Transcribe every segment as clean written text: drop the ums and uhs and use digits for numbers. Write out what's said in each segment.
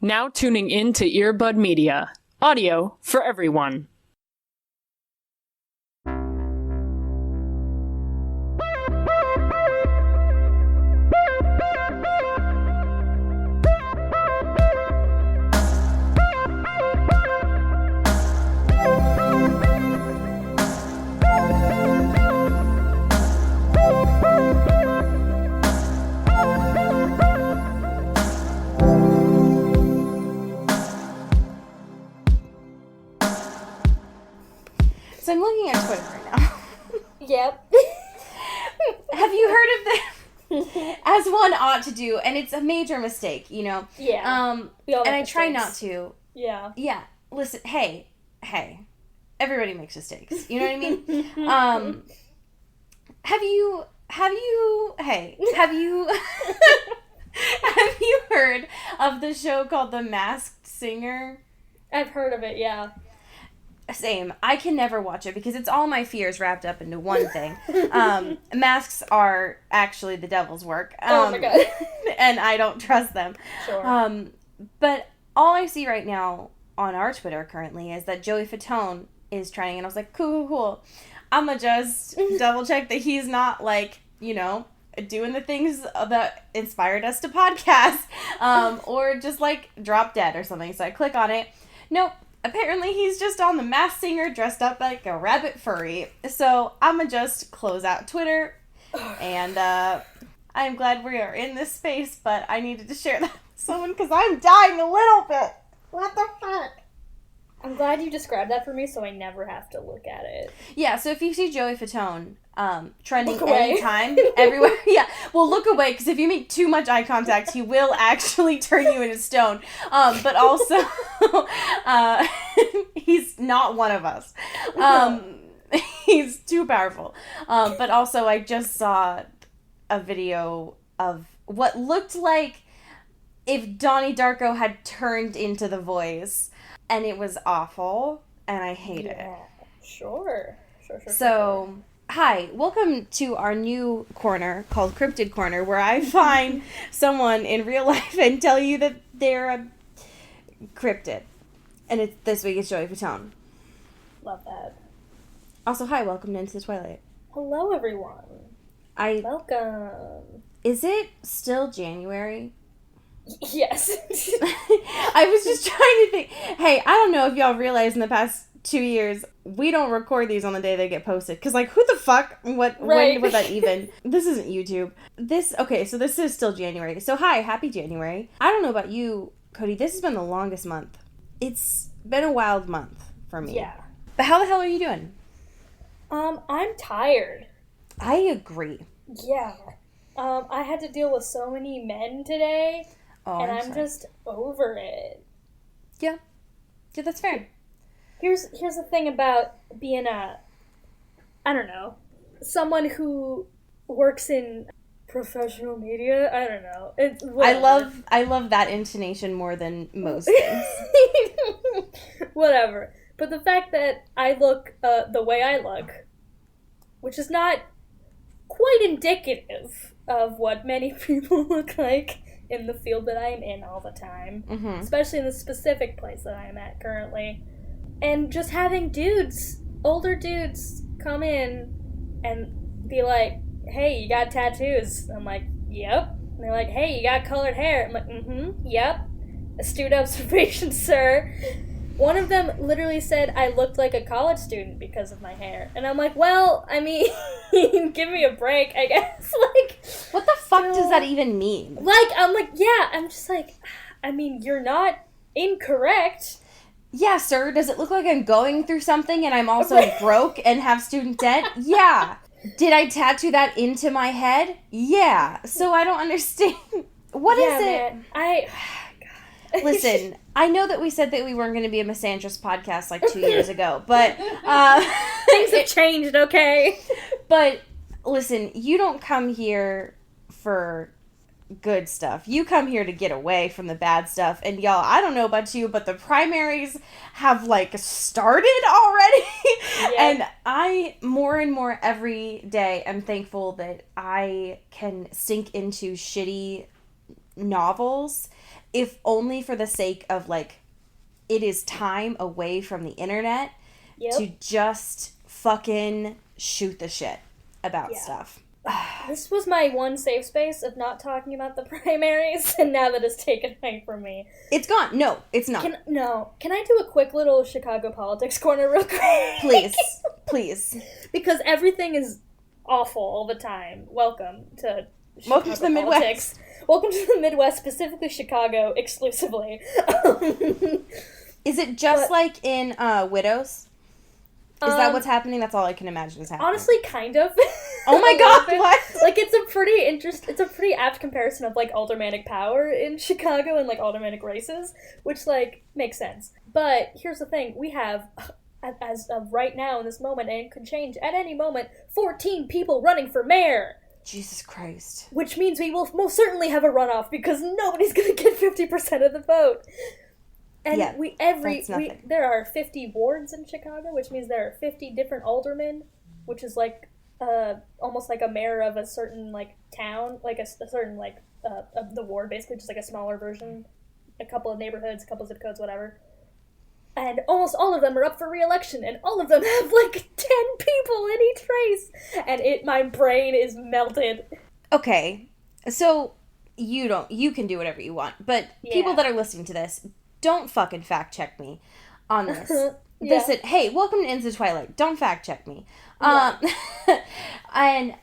Now tuning in to Earbud Media. Audio for everyone. So I'm looking at Twitter right now. Yep. Have you heard of this? As one ought to do, and it's a major mistake, you know? Yeah. We all And I make try mistakes. not to. Yeah. Yeah. Listen, hey. Everybody makes mistakes. You know what I mean? Have you have you heard of the show called The Masked Singer? I've heard of it, yeah. Same. I can never watch it because it's all my fears wrapped up into one thing. Masks are actually the devil's work. Oh my god. And I don't trust them. Sure. But all I see right now on our Twitter currently is that Joey Fatone is trying, and I was like, cool. I'ma just double check that he's not like, you know, doing the things that inspired us to podcast, or just like drop dead or something. So I click on it. Nope. Apparently he's just on The Masked Singer dressed up like a rabbit furry. So I'ma just close out Twitter, and I'm glad we are in this space, but I needed to share that with someone because I'm dying a little bit. What the fuck? I'm glad you described that for me so I never have to look at it. Yeah, so if you see Joey Fatone trending Look away. anytime, everywhere, yeah, well, look away, because if you make too much eye contact, he will actually turn you into stone. But also, he's not one of us. He's too powerful. But also, I just saw a video of what looked like if Donnie Darko had turned into The Voice, and it was awful, and I hate it. Sure. So, hi, welcome to our new corner called Cryptid Corner, where I find someone in real life and tell you that they're a cryptid. And this week it's Joey Fatone. Love that. Also, hi, welcome to Into the Twilight. Hello, everyone. Welcome. Is it still January? Yes. I was just trying to think. Hey, I don't know if y'all realize in the past 2 years, we don't record these on the day they get posted. Because, like, who the fuck? Right. When would that even? This isn't YouTube. So this is still January. So, hi, happy January. I don't know about you, Cody. This has been the longest month. It's been a wild month for me. Yeah. But how the hell are you doing? I'm tired. I agree. Yeah. I had to deal with so many men today, Oh, and I'm I'm sorry. just over it. Yeah, that's fair. Here's the thing about being someone who works in professional media. I don't know. It's I love that intonation more than most things. whatever. But the fact that I look the way I look, which is not quite indicative of what many people look like in the field that I'm in all the time, especially in the specific place that I'm at currently. And just having older dudes, come in and be like, hey, you got tattoos? I'm like, yep. And they're like, hey, you got colored hair? I'm like, yep. Astute observation, sir. One of them literally said I looked like a college student because of my hair. And I'm like, well, I mean, give me a break, I guess. Like, What the fuck does that even mean? I'm just like, I mean, you're not incorrect. Yeah, sir, does it look like I'm going through something and I'm also broke and have student debt? Yeah. Did I tattoo that into my head? Yeah. So I don't understand. What is it? Man, Listen, I know that we said that we weren't going to be a misandrist podcast like 2 years ago, but things have changed, okay? But listen, you don't come here for good stuff. You come here to get away from the bad stuff. And y'all, I don't know about you, but the primaries have like started already. Yeah. And I more and more every day am thankful that I can sink into shitty novels if only for the sake of, like, it is time away from the internet to just fucking shoot the shit about stuff. This was my one safe space of not talking about the primaries, and now that it's taken away from me. It's gone. No, it's not. Can I do a quick little Chicago politics corner real quick? Please. Because everything is awful all the time. Welcome to the Midwest. Welcome to the Midwest, specifically Chicago, exclusively. Is it just like in Widows? Is that what's happening? That's all I can imagine is happening. Honestly, kind of. Oh my god, what? Like, it's a pretty apt comparison of, like, aldermanic power in Chicago and, like, aldermanic races, which, like, makes sense. But here's the thing. We have, as of right now in this moment, and it could change at any moment, 14 people running for mayor. Jesus Christ. Which means we will most certainly have a runoff because nobody's going to get 50% of the vote. And there are 50 wards in Chicago, which means there are 50 different aldermen, which is like almost like a mayor of a certain like town, like a certain like of the ward, basically just like a smaller version, a couple of neighborhoods, a couple of zip codes, whatever. And almost all of them are up for re-election, and all of them have like 10 people in each race, and my brain is melted. Okay, so you can do whatever you want, but people that are listening to this, don't fucking fact check me on this. Listen, hey, welcome to Into the Twilight. Don't fact check me. And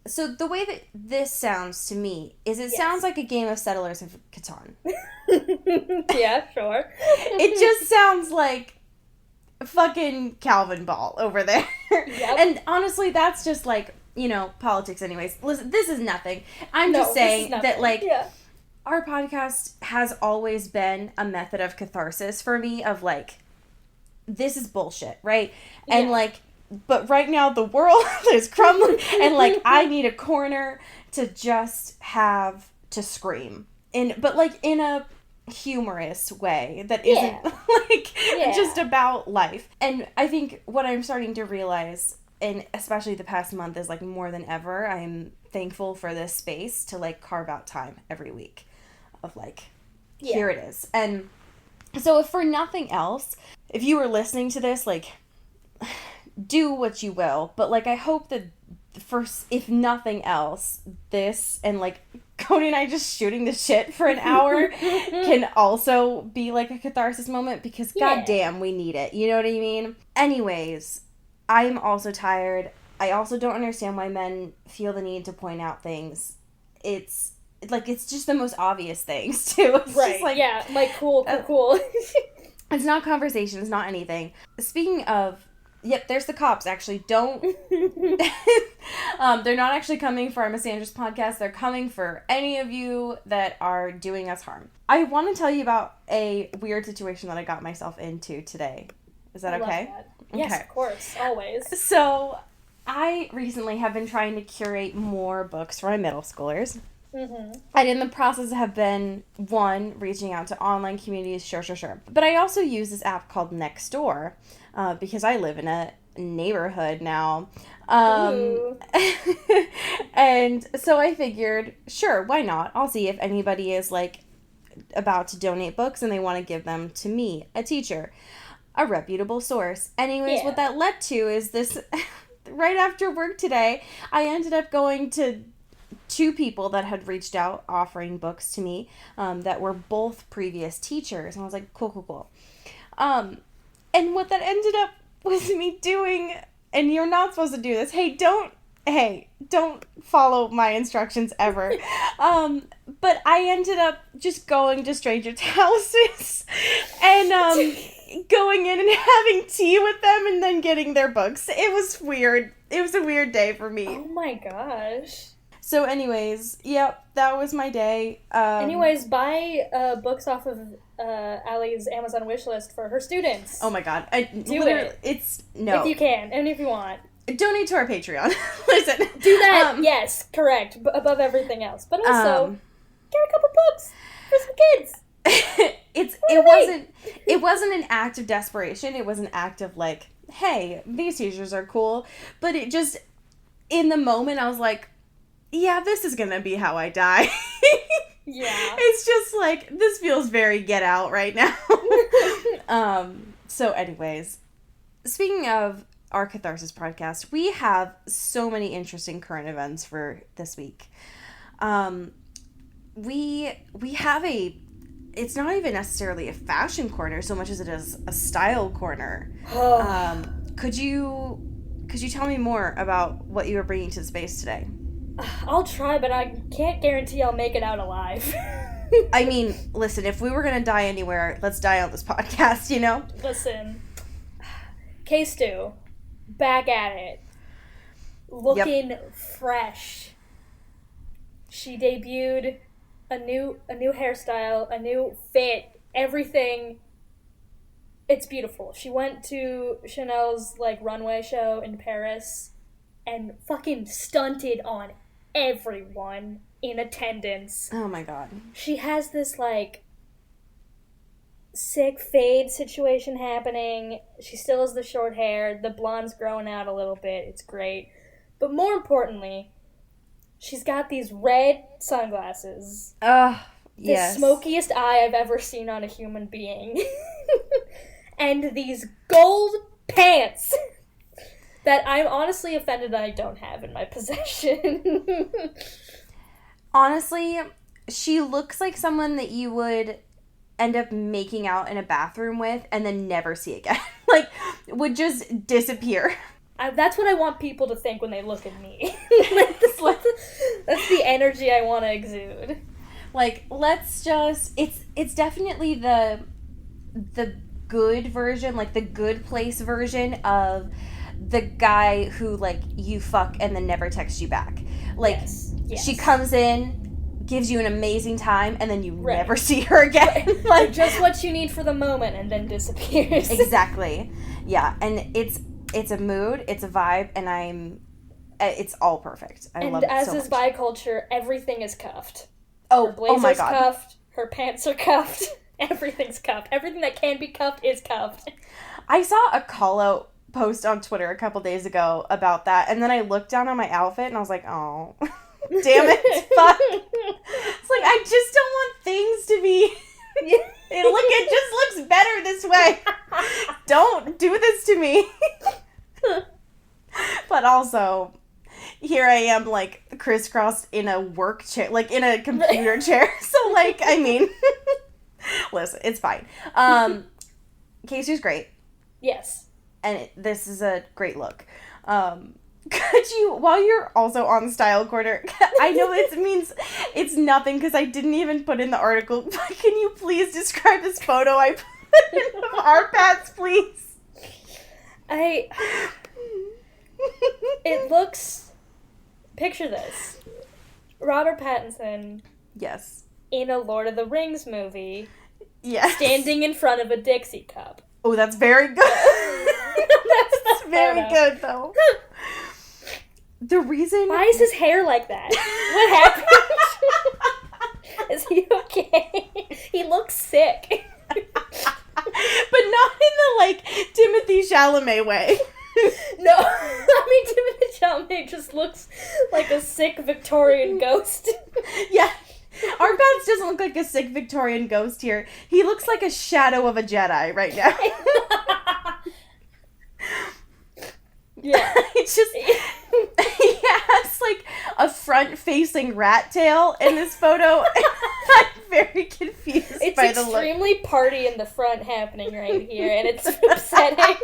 so the way that this sounds to me is it sounds like a game of Settlers of Catan. Yeah, sure. It just sounds like fucking Calvin Ball over there. Yep. And honestly, that's just like, politics anyways. Listen, this is nothing. I'm just saying that, like, our podcast has always been a method of catharsis for me of, like, this is bullshit, right? And, like, but right now the world is crumbling and, like, I need a corner to just have to scream. But, like, in a humorous way that isn't, just about life. And I think what I'm starting to realize, and especially the past month, is, like, more than ever, I'm thankful for this space to, like, carve out time every week. Of like, here it is. And so if for nothing else, if you were listening to this, like, do what you will, but, like, I hope that if nothing else, this and, like, Cody and I just shooting the shit for an hour can also be, like, a catharsis moment, because goddamn, we need it. You know what I mean? Anyways, I'm also tired. I also don't understand why men feel the need to point out things. It's just the most obvious things, too. It's right, just like, cool. It's not conversation, it's not anything. Speaking of, there's the cops, actually. Don't, they're not actually coming for our Misandrous podcast, they're coming for any of you that are doing us harm. I want to tell you about a weird situation that I got myself into today. Is that okay? That. Yes, of course, always. So, I recently have been trying to curate more books for my middle schoolers. Mm-hmm. And in the process have been, one, reaching out to online communities, sure. But I also use this app called Nextdoor, because I live in a neighborhood now. And so I figured, sure, why not? I'll see if anybody is, like, about to donate books and they want to give them to me, a teacher, a reputable source. Anyways, what that led to is this, right after work today, I ended up going to 2 people that had reached out offering books to me, that were both previous teachers. And I was like, cool. And what that ended up was me doing, and you're not supposed to do this. Hey, don't follow my instructions ever. But I ended up just going to strangers' houses and, going in and having tea with them and then getting their books. It was weird. It was a weird day for me. Oh my gosh. So anyways, that was my day. Buy books off of Allie's Amazon wishlist for her students. Oh my god. Do it. If you can, and if you want. Donate to our Patreon. Listen. Do that, yes, correct, above everything else. But also, get a couple books for some kids. It wasn't an act of desperation. It was an act of, like, hey, these teachers are cool. But it just, in the moment, I was like, yeah, this is gonna be how I die. Yeah. It's just like, this feels very Get Out right now. So anyways, speaking of our Catharsis podcast, we have so many interesting current events for this week. We have it's not even necessarily a fashion corner so much as it is a style corner. Could you tell me more about what you were bringing to the space today? I'll try, but I can't guarantee I'll make it out alive. I mean, listen, if we were going to die anywhere, let's die on this podcast, you know? Listen. K-Stu, back at it. Looking fresh. She debuted a new hairstyle, a new fit, everything. It's beautiful. She went to Chanel's runway show in Paris and fucking stunted on everyone in attendance. Oh my god. She has this sick fade situation happening. She still has the short hair. The blonde's growing out a little bit. It's great. But more importantly, she's got these red sunglasses. Yes. The smokiest eye I've ever seen on a human being. And these gold pants that I'm honestly offended that I don't have in my possession. Honestly, she looks like someone that you would end up making out in a bathroom with and then never see again. Would just disappear. That's what I want people to think when they look at me. That's the energy I want to exude. Let's just... It's definitely the good version, the good place version of the guy who, you fuck and then never texts you back. Yes. She comes in, gives you an amazing time, and then you never see her again. Just what you need for the moment and then disappears. Exactly. Yeah, and it's a mood, it's a vibe, and it's all perfect. I love it so much. And as is bi culture, everything is cuffed. Oh, her blazer's my god. Cuffed, her pants are cuffed, everything's cuffed. Everything that can be cuffed is cuffed. I saw a call-out post on Twitter a couple days ago about that, and then I looked down on my outfit, and I was like, oh... Damn it, fuck. It's I just don't want things to be... it just looks better this way. Don't do this to me. But also, here I am, crisscrossed in a work chair, in a computer chair. So, I mean... Listen, it's fine. Casey's great. Yes. And this is a great look. Could you, while you're also on the style corner, I know it means it's nothing because I didn't even put in the article, but can you please describe this photo I put in of our pets, please? It looks, picture this. Robert Pattinson. Yes. In a Lord of the Rings movie. Yes. Standing in front of a Dixie cup. Oh, that's very good. That's very good, though. The reason... Why is his hair like that? What happened? Is he okay? He looks sick. But not in the, Timothée Chalamet way. No, I mean, Timothée Chalamet just looks like a sick Victorian ghost. Yeah. Our Bats doesn't look like a sick Victorian ghost here. He looks like a shadow of a Jedi right now. Yeah. It's just... He has, a front-facing rat tail in this photo. I'm very confused by the look. It's extremely party in the front happening right here, and it's upsetting.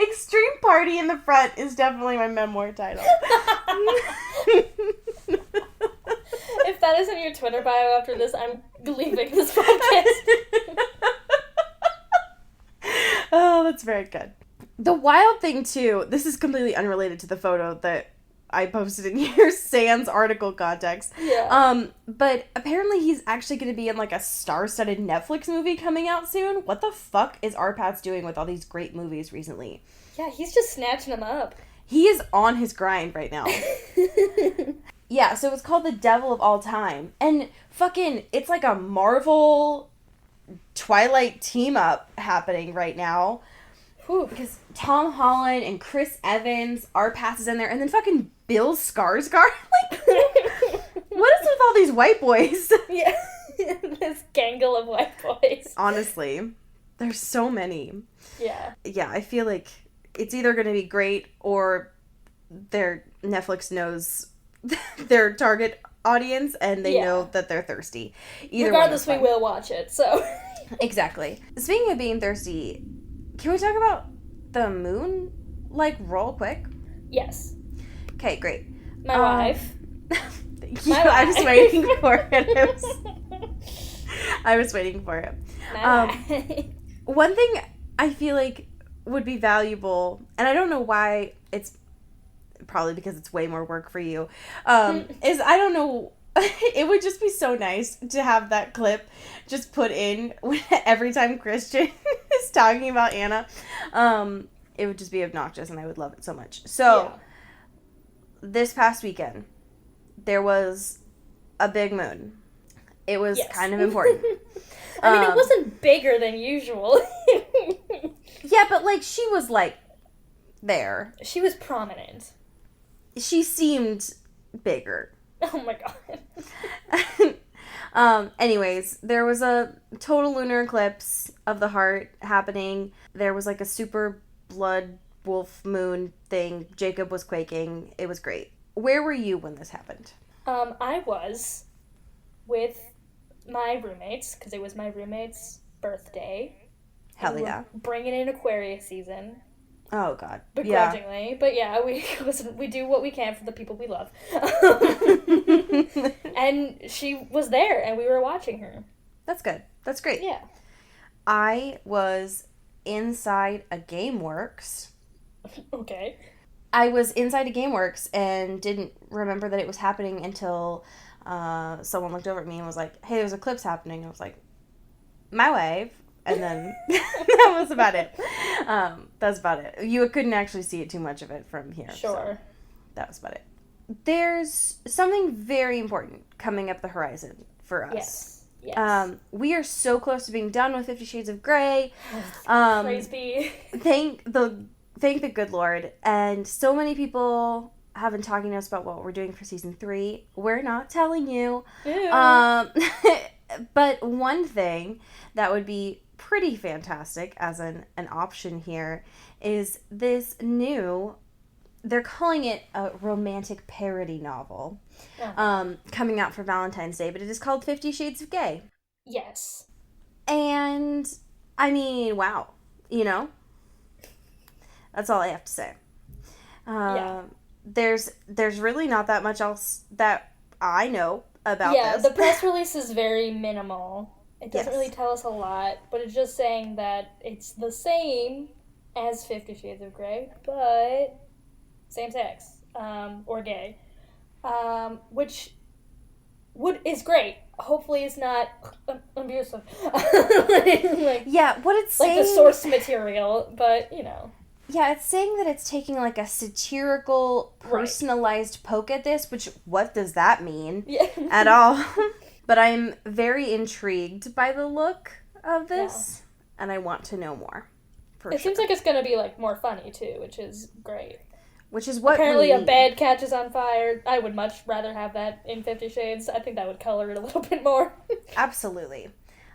Extreme party in the front is definitely my memoir title. If that isn't your Twitter bio after this, I'm leaving this podcast. Oh, that's very good. The wild thing, too, this is completely unrelated to the photo that I posted in your Sans article context. Yeah. But apparently he's actually going to be in, a star-studded Netflix movie coming out soon. What the fuck is Arpats doing with all these great movies recently? Yeah, he's just snatching them up. He is on his grind right now. Yeah, so it's called The Devil of All Time. And fucking, it's like a Marvel Twilight team-up happening right now. Whew. Because Tom Holland and Chris Evans, Arpats is in there, and then fucking Bill Skarsgård. What is with all these white boys? Yeah. This gangle of white boys. Honestly, there's so many. Yeah. Yeah, I feel like it's either going to be great or Netflix knows their target audience and they know that they're thirsty. Regardless, we will watch it, so. Exactly. Speaking of being thirsty, can we talk about the moon, like, real quick? Yes. Okay, great. My wife. I was waiting for it. I was waiting for it. One thing I feel like would be valuable, and I don't know why, it's probably because it's way more work for you, is I don't know, it would just be so nice to have that clip just put in every time Christian is talking about Anna. It would just be obnoxious and I would love it so much. So, this past weekend, there was a big moon. It was kind of important. I mean, it wasn't bigger than usual. Yeah, but, like, she was, like, there. She was prominent. She seemed bigger. Oh my god. Anyways, there was a total lunar eclipse of the heart happening. There was, like, a super blood wolf moon thing. Jacob was quaking. It was great. Where were you when this happened? I was with my roommates, because it was my roommate's birthday. Hell yeah. Bringing in Aquarius season. Oh, God. Begrudgingly. Yeah. But yeah, we do what we can for the people we love. And she was there, and we were watching her. That's good. That's great. Yeah. I was inside a GameWorks. Okay. I was inside a GameWorks and didn't remember that it was happening until someone looked over at me and was like, hey, there's eclipse happening. I was like, my wave. And then that was about it. That's about it. You couldn't actually see it too much of it from here. Sure. So that was about it. There's something very important coming up the horizon for us. Yes. We are so close to being done with 50 Shades of Grey. Praise be. Thank the good Lord. And so many people have been talking to us about what we're doing for season 3. We're not telling you. But one thing that would be pretty fantastic as an option here is this new, they're calling it a romantic parody novel, coming out for Valentine's Day, but it is called 50 Shades of Gay. Yes. And, I mean, wow. You know? That's all I have to say. There's really not that much else that I know about this. Yeah, the press release is very minimal. It doesn't really tell us a lot, but it's just saying that it's the same as 50 Shades of Grey, but same sex, or gay, which is great. Hopefully it's not abusive. What it's saying... Like the source material, but, you know. Yeah, it's saying that it's taking, like, a satirical, personalized poke at this, which, what does that mean at all? But I'm very intrigued by the look of this, and I want to know more. It seems like it's going to be, like, more funny, too, which is great. Which is what apparently a bed catches on fire. I would much rather have that in 50 Shades. I think that would color it a little bit more. Absolutely.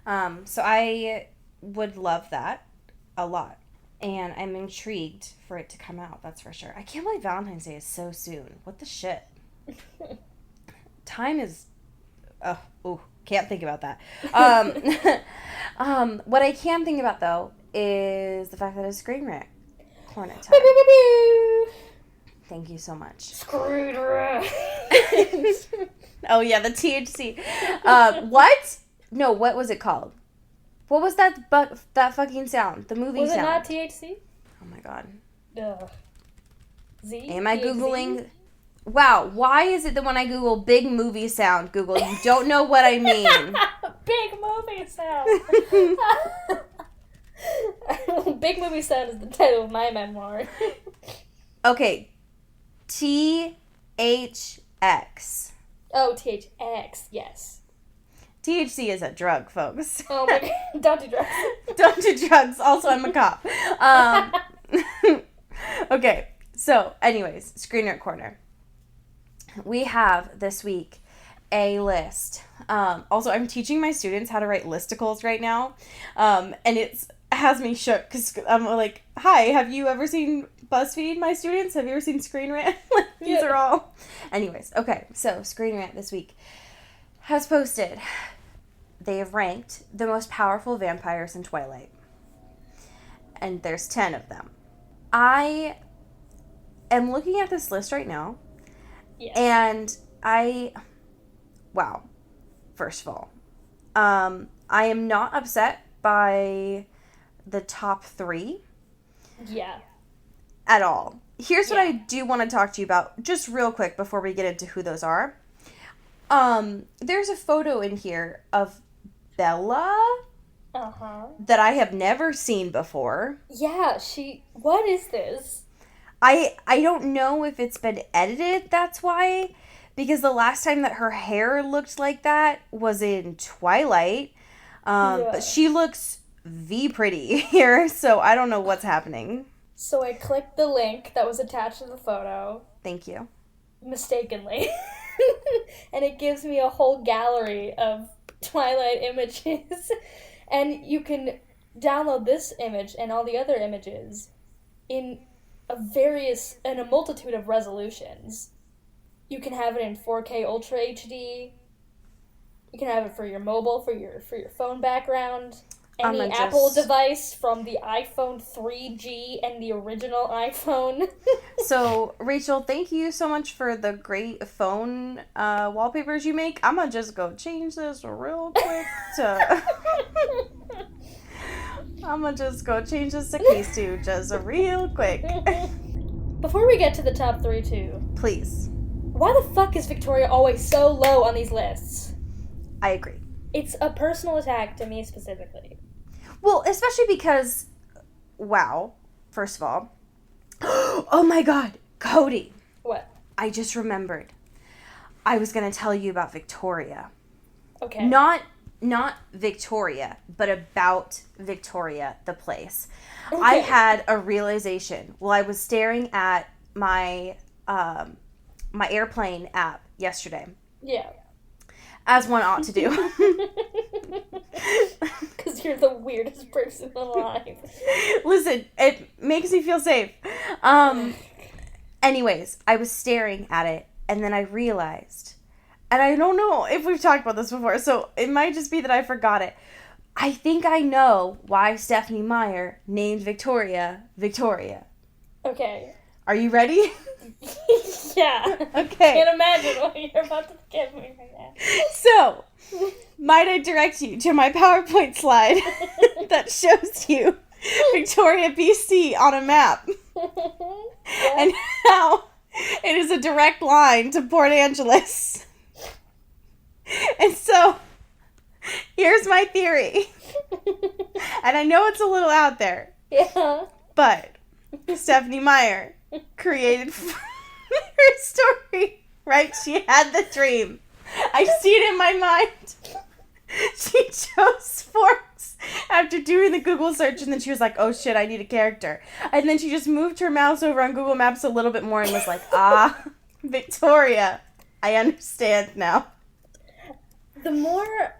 So I would love that a lot. And I'm intrigued for it to come out, that's for sure. I can't believe Valentine's Day is so soon. What the shit? Time is... Oh, can't think about that. What I can think about, though, is the fact that it's Screen Rant Corner time. Thank you so much. Screen Rant. Oh, yeah, the THC. What? No, what was it called? What was that fucking sound? The movie sound. Was it not THC? Oh my god. Z? Am I Googling? Wow, why is it that when I Google big movie sound, Google, you don't know what I mean? Big movie sound. Big movie sound is the title of my memoir. Okay. THX. Oh, THX, yes. THC is a drug, folks. Oh my god, don't do drugs. Don't do drugs. Also, I'm a cop. Okay, so anyways, Screen Rant Corner. We have this week a list. Also, I'm teaching my students how to write listicles right now. And it has me shook because I'm like, hi, have you ever seen BuzzFeed, my students? Have you ever seen Screen Rant? These are all... Anyways, okay, so Screen Rant this week has posted, they have ranked the most powerful vampires in Twilight. And there's 10 of them. I am looking at this list right now. Yes. And wow, first of all, I am not upset by the top 3. Yeah. At all. Here's what I do want to talk to you about, just real quick before we get into who those are. There's a photo in here of Bella that I have never seen before. Yeah, what is this? I don't know if it's been edited, that's why. Because the last time that her hair looked like that was in Twilight. But she looks pretty here, so I don't know what's happening. So I clicked the link that was attached to the photo. Thank you. Mistakenly. And it gives me a whole gallery of Twilight images. And you can download this image and all the other images in a multitude of resolutions. You can have it in 4K Ultra HD. You can have it for your mobile, for your phone background. Any Apple device from the iPhone 3G and the original iPhone. So, Rachel, thank you so much for the great phone wallpapers you make. I'm gonna just go change this real quick to... I'm gonna just go change this to Case 2 just real quick. Before we get to the top 3, too. Please. Why the fuck is Victoria always so low on these lists? I agree. It's a personal attack to me specifically. Well, especially because, wow, first of all, oh my god, Cody. What? I just remembered. I was going to tell you about Victoria. Okay. Not Victoria, but about Victoria, the place. Okay. I had a realization while I was staring at my my airplane app yesterday. Yeah. As one ought to do. Because you're the weirdest person alive. Listen, it makes me feel safe. Anyways, I was staring at it, and then I realized, and I don't know if we've talked about this before, so it might just be that I forgot it. I think I know why Stephenie Meyer named Victoria Victoria. Okay. Are you ready? Yeah. Okay. Can't imagine what you're about to give me right now. So, might I direct you to my PowerPoint slide that shows you Victoria, BC on a map. Yeah. And how it is a direct line to Port Angeles. And so, here's my theory. And I know it's a little out there. Yeah. But Stephenie Meyer created her story, right? She had the dream. I see it in my mind. She chose forks after doing the Google search, and then she was like, oh shit, I need a character. And then she just moved her mouse over on Google Maps a little bit more and was like, Victoria, I understand now. The more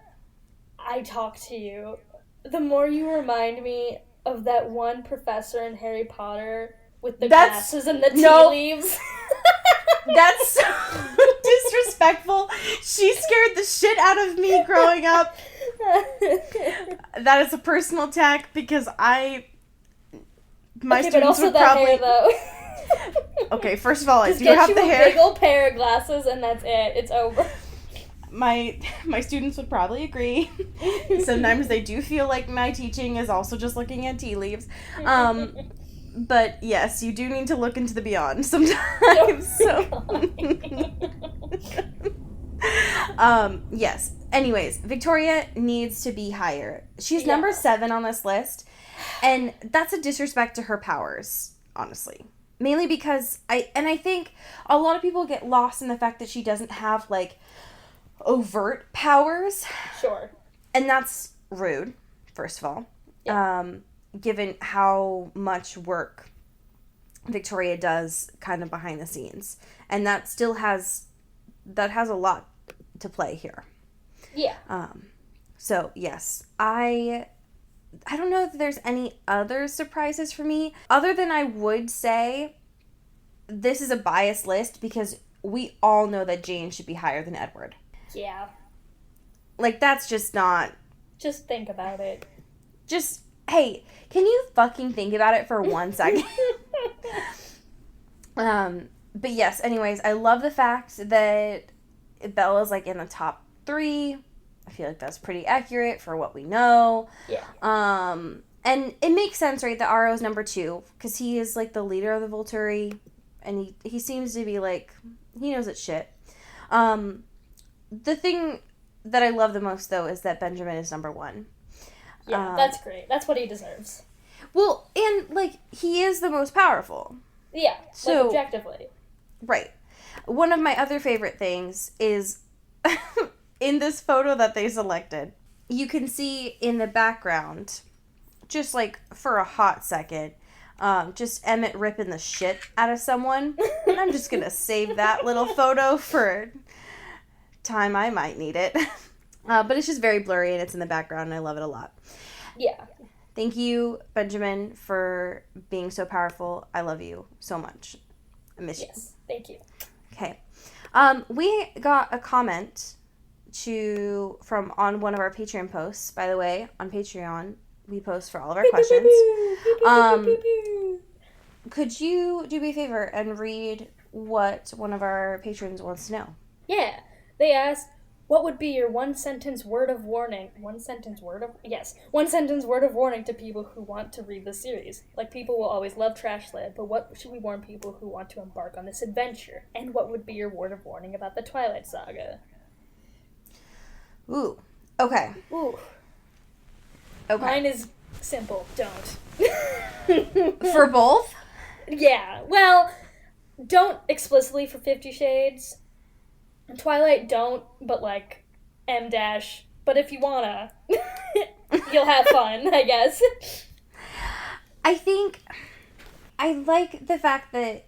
I talk to you, the more you remind me of that one professor in Harry Potter with the glasses and the tea leaves. That's so disrespectful. She scared the shit out of me growing up. That is a personal attack because my students would probably... Hair, though. Okay, first of all, I just do have the hair. Just get you a big old pair of glasses and that's it. It's over. My students would probably agree. Sometimes they do feel like my teaching is also just looking at tea leaves. But yes, you do need to look into the beyond sometimes. Yes. Anyways, Victoria needs to be higher. She's number 7 on this list, and that's a disrespect to her powers, honestly. Mainly because I think a lot of people get lost in the fact that she doesn't have like overt powers. Sure. And that's rude, first of all. Yeah. Given how much work Victoria does kind of behind the scenes. And that still has a lot to play here. Yeah. So yes, I don't know if there's any other surprises for me other than I would say this is a biased list because we all know that Jane should be higher than Edward. Yeah. Like, that's just not... Just think about it. Just, hey, can you fucking think about it for 1 second? But yes, anyways, I love the fact that Bella's, like, in the top 3. I feel like that's pretty accurate for what we know. Yeah. And it makes sense, right, that Aro's number 2, because he is, like, the leader of the Volturi, and he seems to be, like, he knows it's shit. The thing that I love the most, though, is that Benjamin is number 1. Yeah, that's great. That's what he deserves. Well, and, like, he is the most powerful. Yeah, So, like, objectively. Right. One of my other favorite things is in this photo that they selected, you can see in the background, just, like, for a hot second, just Emmett ripping the shit out of someone. And I'm just gonna save that little photo for time I might need it. But it's just very blurry and it's in the background and I love it a lot. Yeah. Thank you, Benjamin, for being so powerful. I love you so much. I miss you. Yes, thank you. Okay. We got a comment from on one of our Patreon posts. By the way, on Patreon, we post for all of our questions. Could you do me a favor and read what one of our patrons wants to know? Yeah. They asked, what would be your one-sentence word of warning? One-sentence word of warning to people who want to read the series. Like, people will always love Trashland, but what should we warn people who want to embark on this adventure? And what would be your word of warning about the Twilight Saga? Ooh. Okay. Ooh. Okay. Mine is simple. Don't. For both? Yeah. Well, don't explicitly for 50 Shades. Twilight, don't, but, like, M-. But if you wanna, you'll have fun, I guess. I think I like the fact that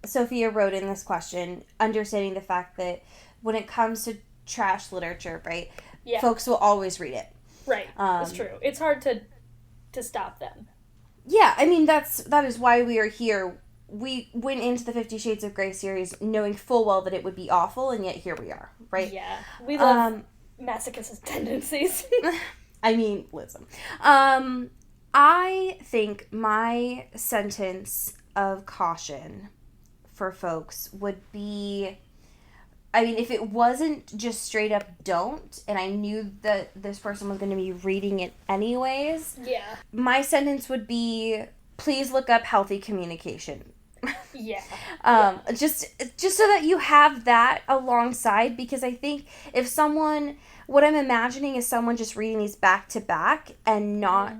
Sophia wrote in this question, understanding the fact that when it comes to trash literature, right, Yeah. folks will always read it. Right, that's true. It's hard to stop them. Yeah, I mean, that is why we are here. We went into the 50 Shades of Grey series knowing full well that it would be awful, and yet here we are, right? Yeah, we love masochist tendencies. I mean, listen. I think my sentence of caution for folks would be, I mean, if it wasn't just straight up don't, and I knew that this person was going to be reading it anyways, Yeah. my sentence would be, please look up healthy communication. Yeah. Just so that you have that alongside, because I think if someone, what I'm imagining is someone just reading these back to back and not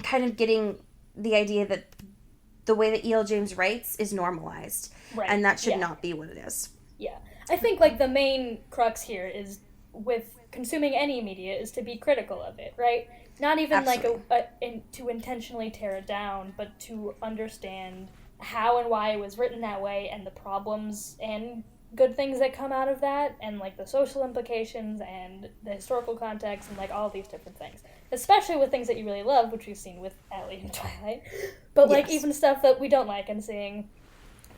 kind of getting the idea that the way that E.L. James writes is normalized. Right. And that should not be what it is. Yeah. I think, like, the main crux here is, with consuming any media, is to be critical of it, right? Not even, Absolutely. to intentionally tear it down, but to understand how and why it was written that way, and the problems and good things that come out of that, and, like, the social implications and the historical context and, like, all these different things. Especially with things that you really love, which we've seen with Ellie and Twilight. But, like, Yes. even stuff that we don't like, and seeing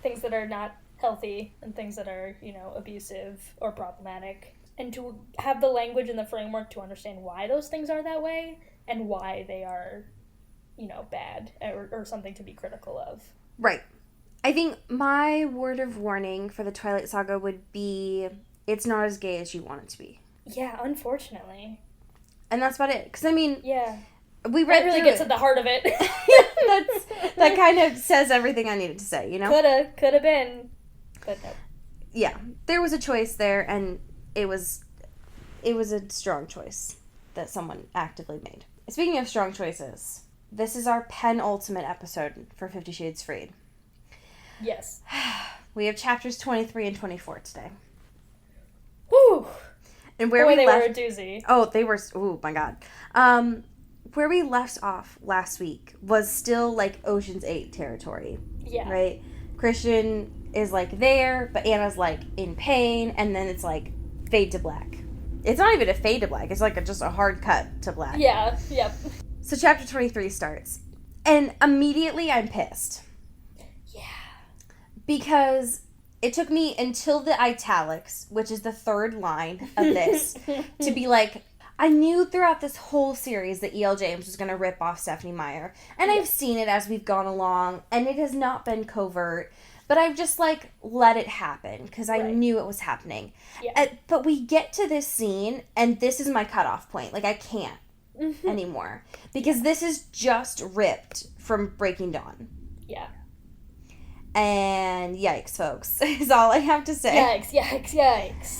things that are not healthy and things that are, abusive or problematic. And to have the language and the framework to understand why those things are that way and why they are, bad or something to be critical of. Right. I think my word of warning for the Twilight Saga would be, it's not as gay as you want it to be. Yeah, unfortunately. And that's about it. Because, I mean, Yeah. we read That really through gets it. at the heart of it. That kind of says everything I needed to say, you know? Coulda been. But no. Yeah. There was a choice there, and it was a strong choice that someone actively made. Speaking of strong choices, this is our penultimate episode for 50 Shades Freed. Yes. We have chapters 23 and 24 today. Whew. And where Boy, we they left... were a doozy. Oh, they were... Oh, my God. Where we left off last week was still, like, Ocean's 8 territory. Yeah. Right? Christian is, like, there, but Anna's, like, in pain, and then it's, like, fade to black. It's not even a fade to black. It's like just a hard cut to black. Yeah, yep. So chapter 23 starts. And immediately I'm pissed. Yeah. Because it took me until the italics, which is the third line of this, to be like, I knew throughout this whole series that E.L. James was going to rip off Stephenie Meyer. And I've seen it as we've gone along, and it has not been covert. But I've just, like, let it happen, because I knew it was happening. Yeah. But we get to this scene, and this is my cutoff point. Like, I can't anymore. Because this is just ripped from Breaking Dawn. Yeah. And yikes, folks, is all I have to say. Yikes.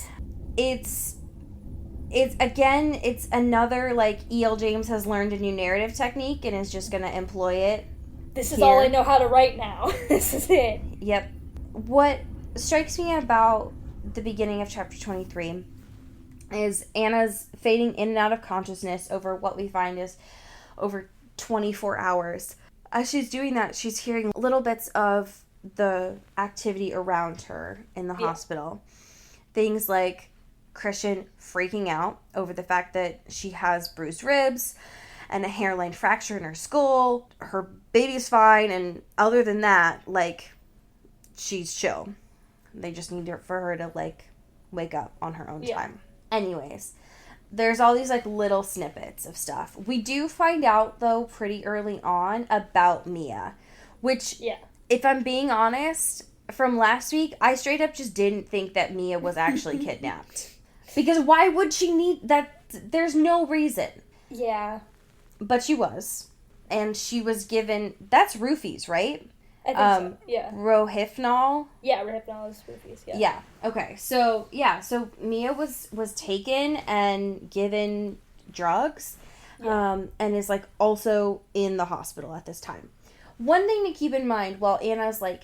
It's another, like, E.L. James has learned a new narrative technique and is just going to employ it. This is all I know how to write now. This is it. Yep. What strikes me about the beginning of chapter 23 is Anna's fading in and out of consciousness over what we find is over 24 hours. As she's doing that, she's hearing little bits of the activity around her in the hospital. Things like Christian freaking out over the fact that she has bruised ribs and a hairline fracture in her skull. Her baby's fine, and other than that, like, she's chill. They just need for her to, like, wake up on her own time. Anyways, there's all these, like, little snippets of stuff. We do find out, though, pretty early on about Mia, which, if I'm being honest, from last week, I straight up just didn't think that Mia was actually kidnapped. Because why would she need that? There's no reason. Yeah. But she was. And she was given, that's roofies, right? I think so, yeah. Rohypnol? Yeah, Rohypnol is roofies, yeah. Yeah, okay. So Mia was taken and given drugs, and is, like, also in the hospital at this time. One thing to keep in mind while Anna's, like,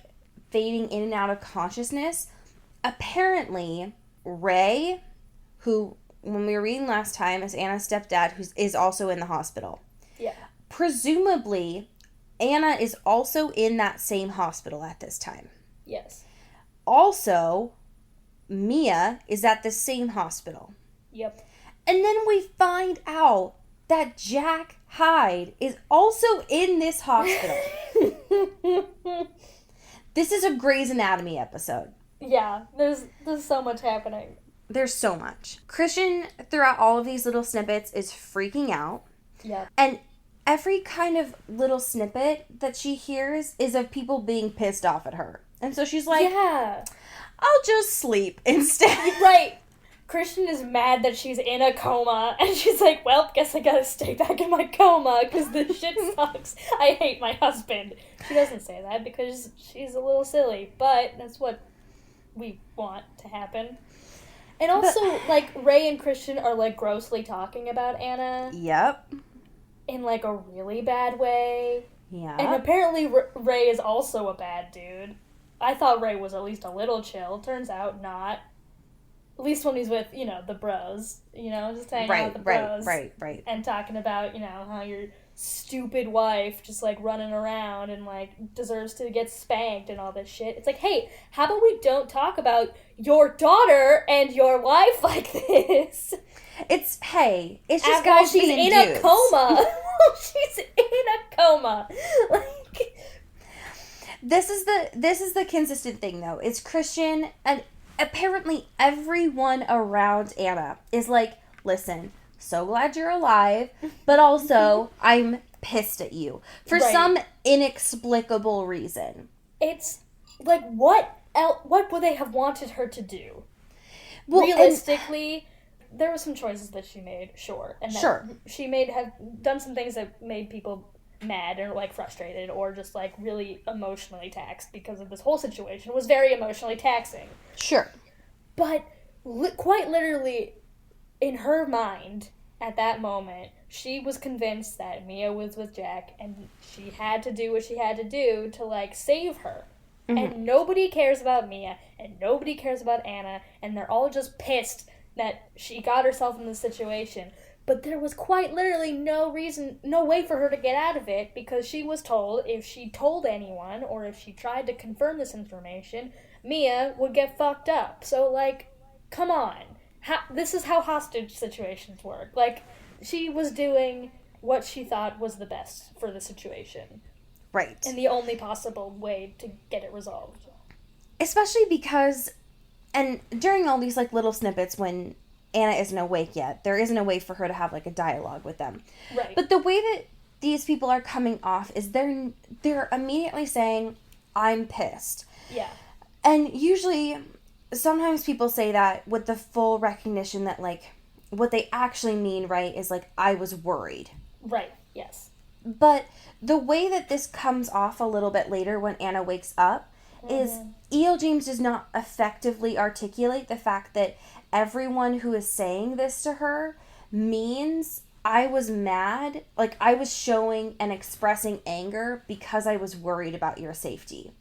fading in and out of consciousness, apparently Ray, who, when we were reading last time, is Anna's stepdad, who is also in the hospital. Yeah. Presumably, Anna is also in that same hospital at this time. Yes. Also, Mia is at the same hospital. Yep. And then we find out that Jack Hyde is also in this hospital. This is a Grey's Anatomy episode. Yeah, there's so much happening. There's so much. Christian, throughout all of these little snippets, is freaking out. Yeah. And every kind of little snippet that she hears is of people being pissed off at her. And so she's like, yeah, I'll just sleep instead. Right. Christian is mad that she's in a coma, and she's like, well, guess I gotta stay back in my coma, because this shit sucks. I hate my husband. She doesn't say that, because she's a little silly, but that's what we want to happen. And also, like, Ray and Christian are, like, grossly talking about Anna. Yep. In, like, a really bad way. Yeah. And apparently Ray is also a bad dude. I thought Ray was at least a little chill. Turns out not. At least when he's with, you know, the bros. You know, just hanging out with the bros. Right. And talking about, you know, how your stupid wife just, like, running around and, like, deserves to get spanked and all this shit. It's like, hey, how about we don't talk about your daughter and your wife like this? It's just after guys she's being in dudes. a coma. She's in a coma. Like, this is the consistent thing, though. It's Christian, and apparently everyone around Anna is like, listen, so glad you're alive, but also I'm pissed at you for some inexplicable reason. It's like, what would they have wanted her to do? Well, realistically, there were some choices that she made, sure. And that she have done some things that made people mad or, like, frustrated or just, like, really emotionally taxed because of this whole situation. It was very emotionally taxing. Sure. But quite literally, in her mind, at that moment, she was convinced that Mia was with Jack and she had to do what she had to do to, like, save her. Mm-hmm. And nobody cares about Mia and nobody cares about Anna, and they're all just pissed that she got herself in this situation. But there was quite literally no way for her to get out of it, because she was told if she told anyone or if she tried to confirm this information, Mia would get fucked up. So, like, come on. this is how hostage situations work. Like, she was doing what she thought was the best for the situation. Right. And the only possible way to get it resolved. Especially because, and during all these, like, little snippets when Anna isn't awake yet, there isn't a way for her to have, like, a dialogue with them. Right. But the way that these people are coming off is they're immediately saying, I'm pissed. Yeah. And usually, sometimes people say that with the full recognition that, like, what they actually mean, right, is, like, I was worried. Right, yes. But the way that this comes off a little bit later when Anna wakes up is E.L. James does not effectively articulate the fact that everyone who is saying this to her means I was mad, like I was showing and expressing anger because I was worried about your safety.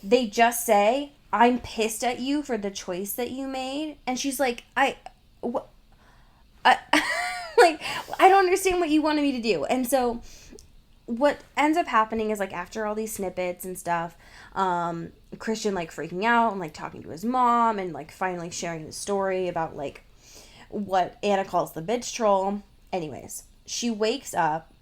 They just say, I'm pissed at you for the choice that you made. And she's like, like, I don't understand what you wanted me to do. And so what ends up happening is, like, after all these snippets and stuff, Christian, like, freaking out and, like, talking to his mom and, like, finally sharing the story about, like, what Anna calls the bitch troll. Anyways, she wakes up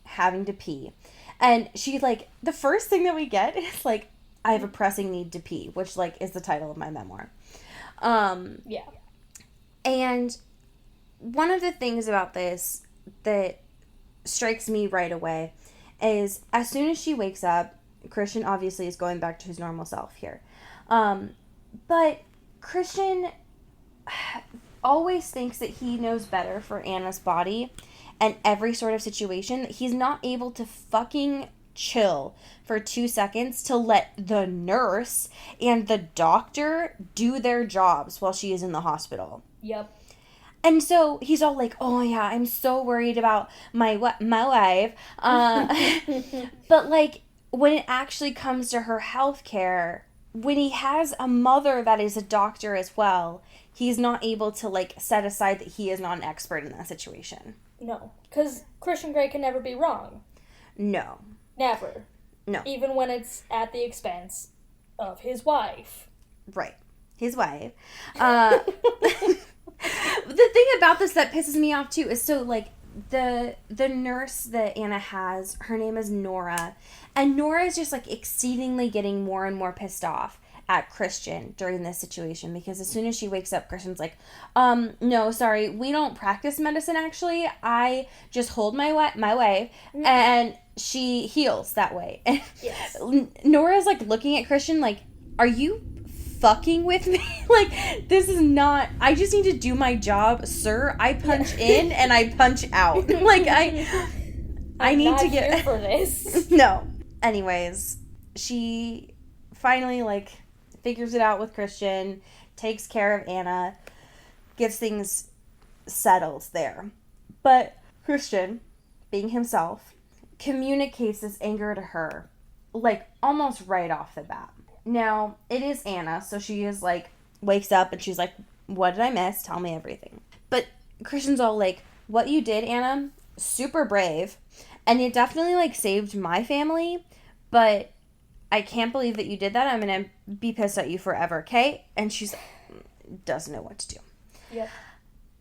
having to pee. And she, like, the first thing that we get is, like, I have a pressing need to pee, which, like, is the title of my memoir. Yeah. And one of the things about this that strikes me right away is as soon as she wakes up, Christian obviously is going back to his normal self here. But Christian always thinks that he knows better for Anna's body and every sort of situation, that he's not able to fucking chill for 2 seconds to let the nurse and the doctor do their jobs while she is in the hospital. Yep. And so he's all like, oh yeah, I'm so worried about my wife. But, like, when it actually comes to her health care, when he has a mother that is a doctor as well, he's not able to, like, set aside that he is not an expert in that situation. No. Because Christian Grey can never be wrong. No. Never. No. Even when it's at the expense of his wife. Right. His wife. The thing about this that pisses me off too is, so, like, the nurse that Anna has, her name is Nora, and Nora is just, like, exceedingly getting more and more pissed off at Christian during this situation, because as soon as she wakes up, Christian's like, no, sorry, we don't practice medicine, actually. I just hold my wife, and she heals that way. And Yes. Nora's, like, looking at Christian like, are you fucking with me? Like, this is not, I just need to do my job, sir. I punch in and I punch out. Like, I need to get here for this. No. Anyways, she finally, like, figures it out with Christian, takes care of Anna, gets things settled there. But Christian, being himself, communicates this anger to her, like, almost right off the bat. Now, it is Anna, so she is, like, wakes up and she's like, what did I miss? Tell me everything. But Christian's all like, what you did, Anna, super brave, and it definitely, like, saved my family, but I can't believe that you did that. I'm gonna be pissed at you forever, okay? And she's doesn't know what to do. Yep.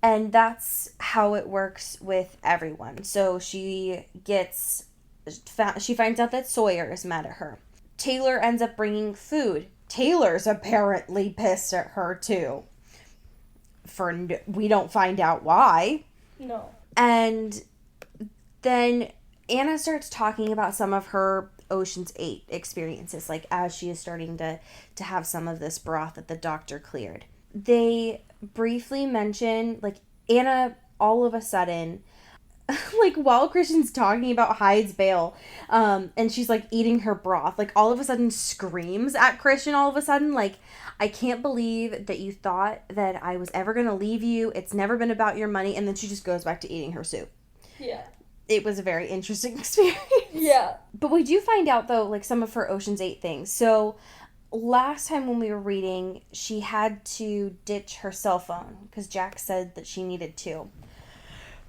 And that's how it works with everyone. So she finds out that Sawyer is mad at her. Taylor ends up bringing food. Taylor's apparently pissed at her too. We don't find out why. No. And then Anna starts talking about some of her Ocean's 8 experiences, like, as she is starting to have some of this broth that the doctor cleared. They briefly mention, like, Anna all of a sudden, like, while Christian's talking about Hyde's bail, and she's, like, eating her broth, like, all of a sudden screams at Christian all of a sudden, like, I can't believe that you thought that I was ever gonna leave you. It's never been about your money. And then she just goes back to eating her soup. Yeah. It was a very interesting experience. Yeah. But we do find out, though, like, some of her Ocean's 8 things. So last time when we were reading, she had to ditch her cell phone because Jack said that she needed to.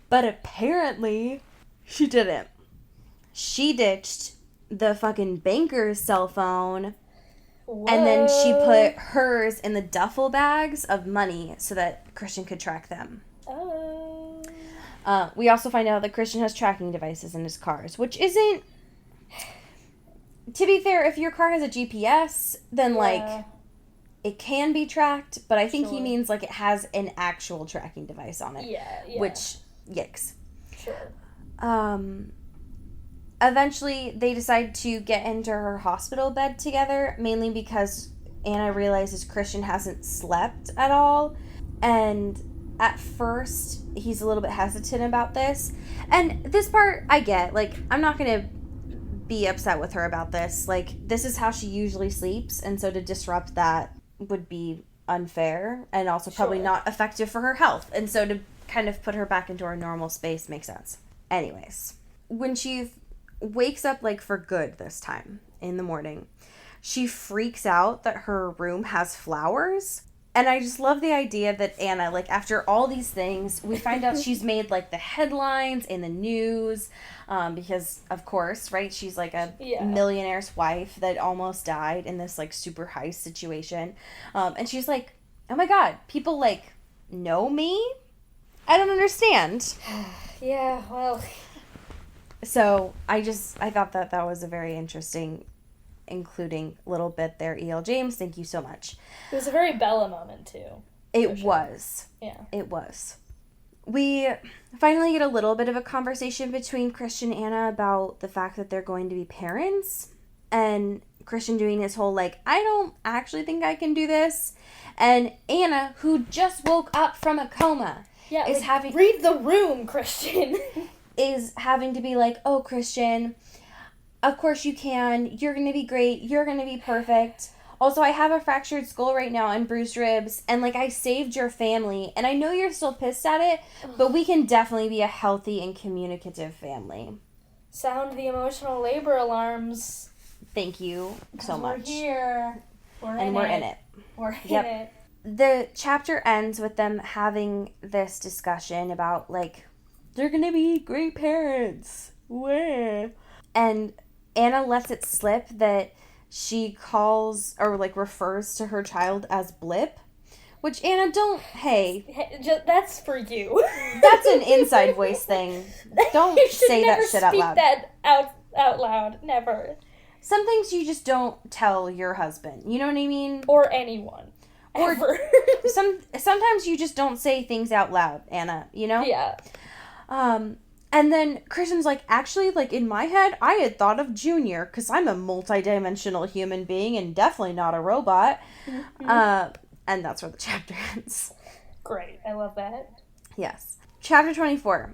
But apparently, she didn't. She ditched the fucking banker's cell phone And then she What? put hers in the duffel bags of money so that Christian could track them. Oh. We also find out that Christian has tracking devices in his cars, which isn't... To be fair, if your car has a GPS, then, like, it can be tracked, but I think he Sure. means, like, it has an actual tracking device on it. Yeah. Which, yikes. Sure. Eventually, they decide to get into her hospital bed together, mainly because Anna realizes Christian hasn't slept at all. And at first, he's a little bit hesitant about this. And this part, I get. Like, I'm not going to be upset with her about this. Like, this is how she usually sleeps, and so to disrupt that would be unfair and also probably Sure. not effective for her health. And so to kind of put her back into her normal space makes sense. Anyways, when she wakes up, like, for good this time in the morning, she freaks out that her room has flowers. And I just love the idea that Anna, like, after all these things, we find out she's made, like, the headlines in the news, because, of course, right, she's, like, a millionaire's wife that almost died in this, like, super heist situation. And she's like, oh my god, people, like, know me? I don't understand. Yeah, well. So I thought that was a very interesting, including little bit there. E.L. James, thank you so much. It was a very Bella moment, too. It was. Yeah. It was. We finally get a little bit of a conversation between Christian and Anna about the fact that they're going to be parents. And Christian doing his whole, like, I don't actually think I can do this. And Anna, who just woke up from a coma, Yeah, is like, having... read the room, Christian. is having to be like, oh, Christian, of course you can. You're going to be great. You're going to be perfect. Also, I have a fractured skull right now and bruised ribs, and, like, I saved your family, and I know you're still pissed at it, but we can definitely be a healthy and communicative family. Sound the emotional labor alarms. Thank you so much. We're here. We're in it. We're in Yep. it. The chapter ends with them having this discussion about, like, they're gonna be great parents. Where? And Anna lets it slip that she calls or, like, refers to her child as Blip, which, Anna, don't, hey. That's for you. That's an inside voice thing. Don't you should say never that shit out speak loud. that out loud. Never. Some things you just don't tell your husband. You know what I mean? Or anyone. Or Ever. sometimes you just don't say things out loud, Anna, you know? Yeah. And then Christian's like, actually, like, in my head, I had thought of Junior, because I'm a multidimensional human being and definitely not a robot. Mm-hmm. And that's where the chapter ends. Great. I love that. Yes. Chapter 24.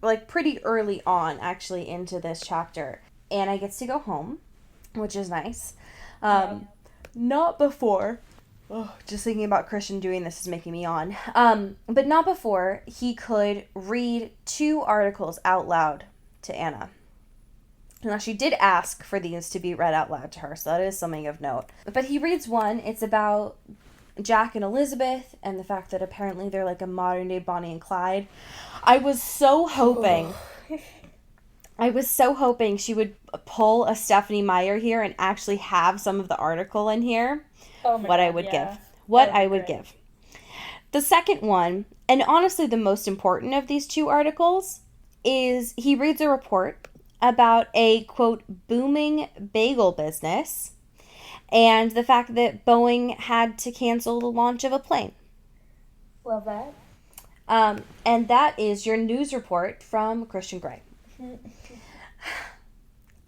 Like, pretty early on, actually, into this chapter. Anna gets to go home, which is nice. Not before... Oh, just thinking about Christian doing this is making me yawn. But not before he could read 2 articles out loud to Anna. Now, she did ask for these to be read out loud to her, so that is something of note. But he reads one. It's about Jack and Elizabeth and the fact that apparently they're like a modern-day Bonnie and Clyde. I was so hoping she would pull a Stephanie Meyer here and actually have some of the article in here. Oh my what God, I would yeah. give. What That'd be I would great. give. The second one, and honestly the most important of these 2 articles, is he reads a report about a, quote, booming bagel business and the fact that Boeing had to cancel the launch of a plane. Love that. And that is your news report from Christian Grey.